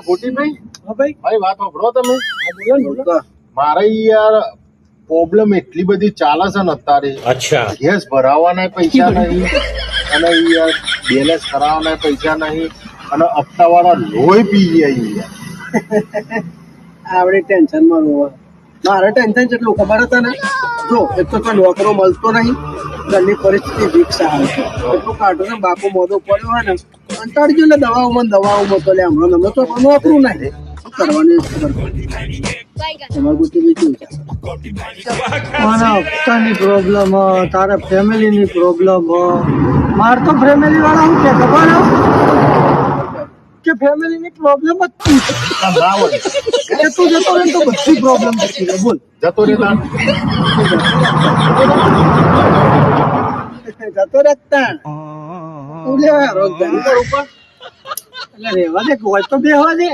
ગોટીભાઈ, મારી વાત સાંભળો તમે. મારે યાર પ્રોબ્લેમ એટલી બધી ચાલે છે ને અત્યારે. અચ્છા. ગેસ ભરાવાના પૈસા નહીં અને યાર બેલેન્સ કરાવવાના પૈસા નહીં અને હપ્તા વાળા લોહી પી ગયા યાર. આવડે ટેન્શન માં રોવા. મારે ટેન્શન જેટલું ખબર હતા ને, જો એક તો નોકરો મળતો નહીં, ઘરની પરિસ્થિતિ વીક હાલ છે. એટલું કાઢો ને બાપુ મોદો પડ્યો હોય ને કંટાળજો ને દવાઓમાં તો લે હમણાં અમે તો નોકરું નહીં શું કરવાની ખબર પડી. તમારે ગુટી બીજું હપ્તાની પ્રોબ્લેમ તારા ફેમિલીની પ્રોબ્લેમ માર તો ફેમિલી વાળા શું કે ખબર કે ફેમિલીની પ્રોબ્લેમ જ છે. તું જતો રહે તો બધી પ્રોબ્લેમ થતી રહે. બોલ જતો રે જતો રહેતા તું લેવા રોજ ઉપર એટલે રેવા દે હોય તો બે હોવા દે.